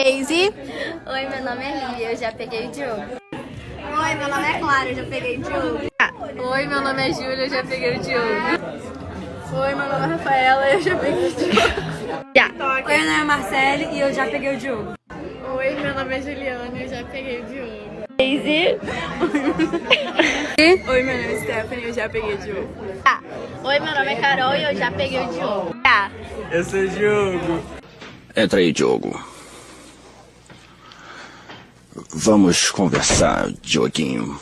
Daisy. Oi, meu nome é Lívia, eu já peguei o Diogo. Oi, meu nome é Clara, eu já peguei o Diogo. Oi, meu nome é Júlia, eu já peguei o Diogo. Oi, meu nome é Rafaela, eu já peguei o Diogo. Oi, meu nome é Marcele e eu já peguei o Diogo. Oi, meu nome é Juliana, eu já peguei o Diogo. Daisy. Oi, meu nome é Stephanie, eu já peguei o Diogo. Oi, meu nome é Carol e eu já peguei o Diogo. Eu sou o Diogo. Entra aí, Diogo. Vamos conversar, Dioguinho.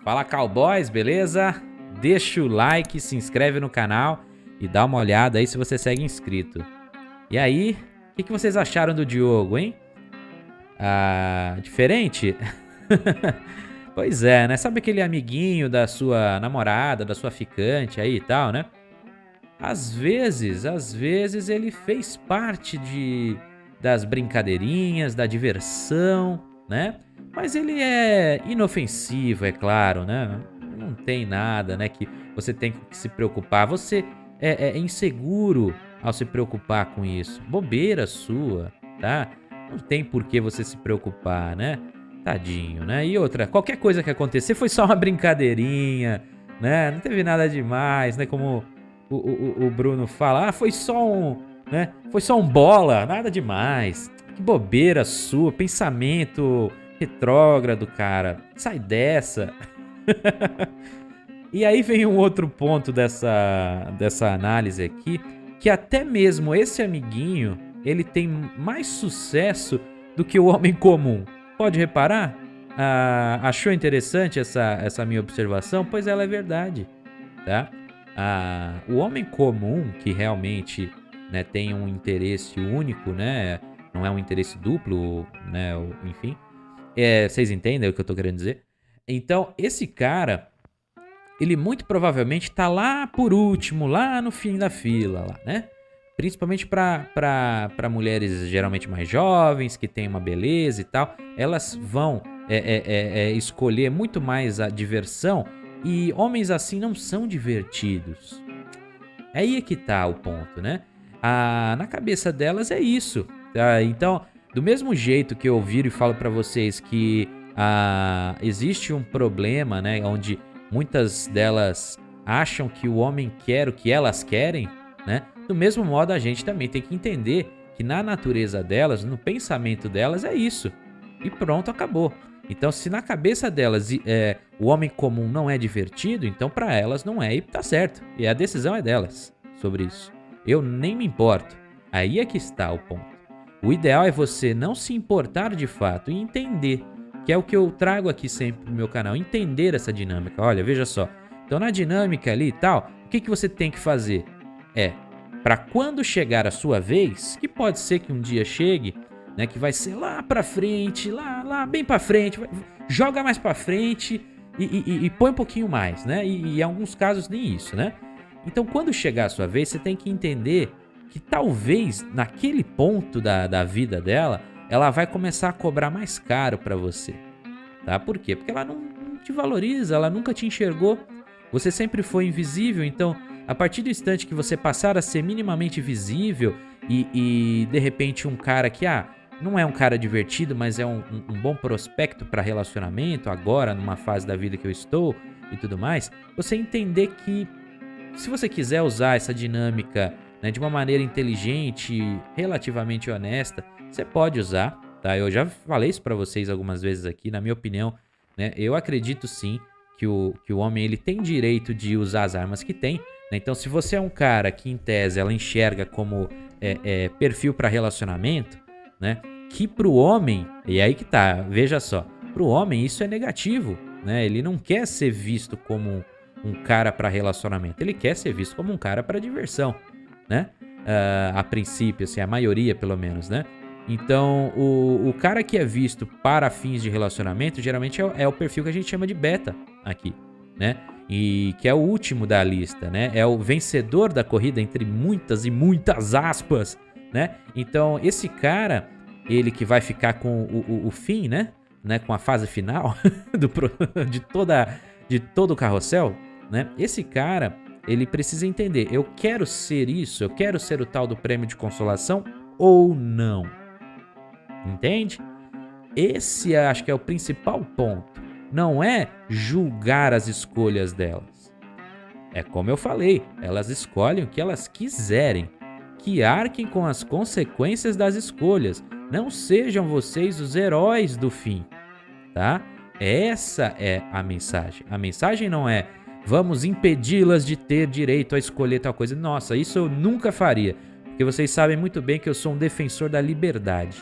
Fala, cowboys, beleza? Deixa o like, se inscreve no canal e dá uma olhada aí se você segue inscrito. E aí, o que vocês acharam do Diogo, hein? Diferente? Pois é, né? Sabe aquele amiguinho da sua namorada, da sua ficante aí e tal, né? Às vezes ele fez parte das brincadeirinhas, da diversão, né? Mas ele é inofensivo, é claro, né? Não tem nada, né, que você tem que se preocupar. Você é inseguro ao se preocupar com isso. Bobeira sua, tá? Não tem por que você se preocupar, né? Tadinho, né? E outra, qualquer coisa que acontecer foi só uma brincadeirinha, né? Não teve nada demais, né? Como o Bruno fala, foi só um, né? Foi só um bola, nada demais. Que bobeira sua, pensamento retrógrado, cara. Sai dessa. E aí vem um outro ponto dessa análise aqui, que até mesmo esse amiguinho, ele tem mais sucesso do que o homem comum. Pode reparar? Achou interessante essa minha observação? Pois ela é verdade, tá? O homem comum, que realmente, né, tem um interesse único, né? Não é um interesse duplo, né? Enfim. Vocês entendem o que eu tô querendo dizer? Então, esse cara, ele muito provavelmente tá lá por último, lá no fim da fila, lá, né? Principalmente para mulheres geralmente mais jovens, que têm uma beleza e tal. Elas vão escolher muito mais a diversão, e homens assim não são divertidos. Aí é que tá o ponto, né? Na cabeça delas é isso, tá? Então, do mesmo jeito que eu viro e falo para vocês que existe um problema, né, onde muitas delas acham que o homem quer o que elas querem, né? Do mesmo modo, a gente também tem que entender que na natureza delas, no pensamento delas, é isso. E pronto, acabou. Então, se na cabeça delas o homem comum não é divertido, então para elas não é, e tá certo. E a decisão é delas sobre isso. Eu nem me importo. Aí é que está o ponto. O ideal é você não se importar de fato e entender, que é o que eu trago aqui sempre no meu canal, entender essa dinâmica. Olha, veja só. Então, na dinâmica ali e tal, o que você tem que fazer? Para quando chegar a sua vez, que pode ser que um dia chegue, né, que vai ser lá pra frente, lá bem pra frente, joga mais pra frente e põe um pouquinho mais, né? E em alguns casos nem isso, né? Então, quando chegar a sua vez, você tem que entender que talvez naquele ponto da vida dela, ela vai começar a cobrar mais caro pra você, tá? Por quê? Porque ela não te valoriza, ela nunca te enxergou, você sempre foi invisível. Então, a partir do instante que você passar a ser minimamente visível e de repente um cara que, não é um cara divertido, mas é um bom prospecto para relacionamento, agora numa fase da vida que eu estou e tudo mais, você entender que se você quiser usar essa dinâmica, né, de uma maneira inteligente, relativamente honesta, você pode usar, tá? Eu já falei isso para vocês algumas vezes aqui, na minha opinião, né? Eu acredito sim que o homem ele tem direito de usar as armas que tem, né? Então, se você é um cara que em tese ela enxerga como perfil para relacionamento, né? Que pro homem, e aí que tá, veja só, pro homem isso é negativo, né? Ele não quer ser visto como um cara para relacionamento, ele quer ser visto como um cara para diversão, né? A princípio, assim, a maioria pelo menos, né? Então, o cara que é visto para fins de relacionamento, geralmente é o perfil que a gente chama de beta aqui, né? E que é o último da lista, né? É o vencedor da corrida, entre muitas e muitas aspas, né? Então, esse cara, ele que vai ficar com o fim, né? Com a fase final de todo o carrossel, né? Esse cara, ele precisa entender, eu quero ser isso, eu quero ser o tal do prêmio de consolação ou não? Entende? Esse acho que é o principal ponto. Não é julgar as escolhas delas. É como eu falei, elas escolhem o que elas quiserem. Que arquem com as consequências das escolhas. Não sejam vocês os heróis do fim, tá? Essa é a mensagem. A mensagem não é vamos impedi-las de ter direito a escolher tal coisa. Nossa, isso eu nunca faria. Porque vocês sabem muito bem que eu sou um defensor da liberdade,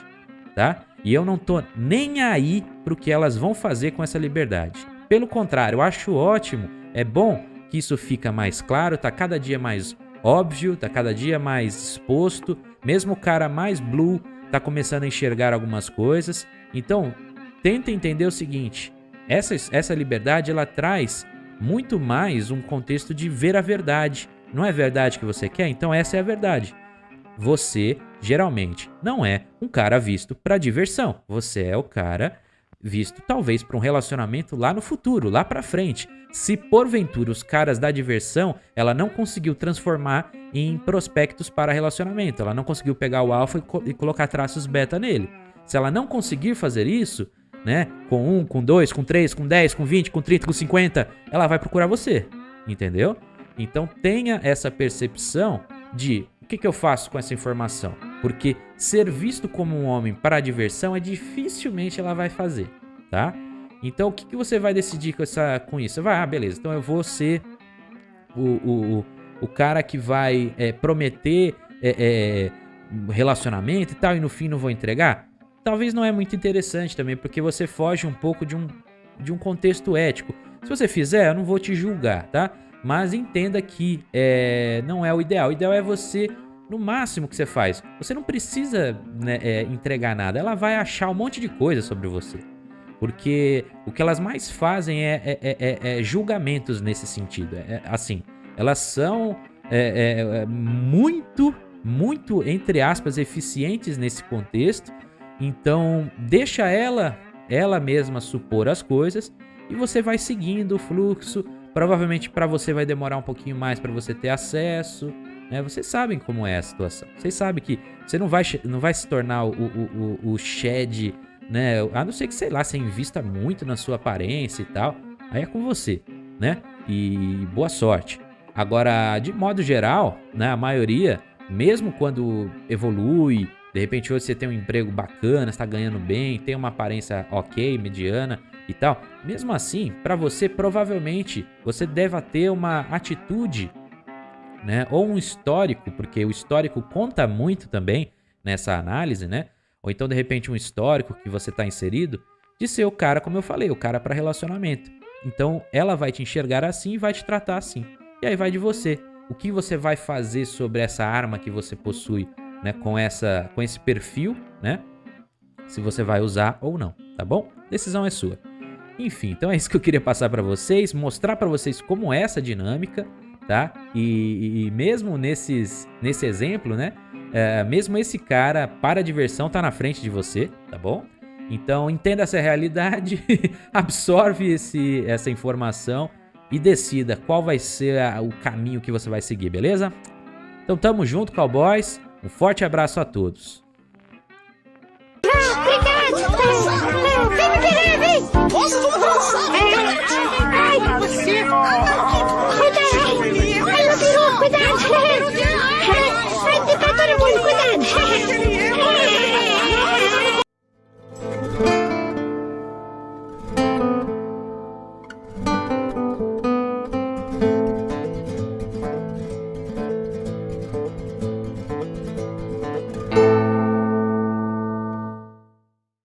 tá? E eu não tô nem aí pro que elas vão fazer com essa liberdade. Pelo contrário, eu acho ótimo. É bom que isso fica mais claro, tá cada dia mais óbvio, tá cada dia mais exposto. Mesmo o cara mais blue tá começando a enxergar algumas coisas. Então, tenta entender o seguinte. Essa liberdade, ela traz muito mais um contexto de ver a verdade. Não é a verdade que você quer? Então essa é a verdade. Você, geralmente, não é um cara visto para diversão. Você é o cara visto, talvez, para um relacionamento lá no futuro, lá para frente. Se, porventura, os caras da diversão, ela não conseguiu transformar em prospectos para relacionamento. Ela não conseguiu pegar o alfa e colocar traços beta nele. Se ela não conseguir fazer isso, né, com 1, com 2, com 3, com 10, com 20, com 30, com 50, ela vai procurar você, entendeu? Então tenha essa percepção de o que eu faço com essa informação. Porque ser visto como um homem para a diversão é dificilmente ela vai fazer, tá? Então o que você vai decidir com isso? Você vai, beleza, então eu vou ser o cara que vai prometer relacionamento e tal, e no fim não vou entregar? Talvez não é muito interessante também, porque você foge um pouco de um contexto ético. Se você fizer, eu não vou te julgar, tá? Mas entenda que não é o ideal. O ideal é você, no máximo que você faz, você não precisa, né, entregar nada. Ela vai achar um monte de coisa sobre você. Porque o que elas mais fazem é julgamentos nesse sentido. Assim, elas são muito, entre aspas, eficientes nesse contexto. Então, deixa ela mesma supor as coisas e você vai seguindo o fluxo. Provavelmente para você vai demorar um pouquinho mais para você ter acesso, né? Vocês sabem como é a situação. Vocês sabem que você não vai se tornar o Shed, né? A não ser que, sei lá, você invista muito na sua aparência e tal. Aí é com você, né? E boa sorte. Agora, de modo geral, né, a maioria, mesmo quando evolui, de repente hoje você tem um emprego bacana, está ganhando bem, tem uma aparência ok, mediana e tal. Mesmo assim, para você, provavelmente, você deve ter uma atitude, né? Ou um histórico, porque o histórico conta muito também nessa análise, né? Ou então, de repente, um histórico que você está inserido, de ser o cara, como eu falei, o cara para relacionamento. Então, ela vai te enxergar assim e vai te tratar assim. E aí vai de você. O que você vai fazer sobre essa arma que você possui, né, com esse perfil, né? Se você vai usar ou não, tá bom? Decisão é sua. Enfim, então é isso que eu queria passar pra vocês, mostrar pra vocês como é essa dinâmica, tá? E mesmo nesse exemplo, né? Mesmo esse cara, para a diversão, tá na frente de você, tá bom? Então entenda essa realidade, absorve essa informação e decida qual vai ser o caminho que você vai seguir, beleza? Então tamo junto, cowboys. Um forte abraço a todos. Obrigado! Vem me querer, vem! Ai, você! Cuidado! Ai, meu peru, cuidado! Ai, fica todo mundo, cuidado!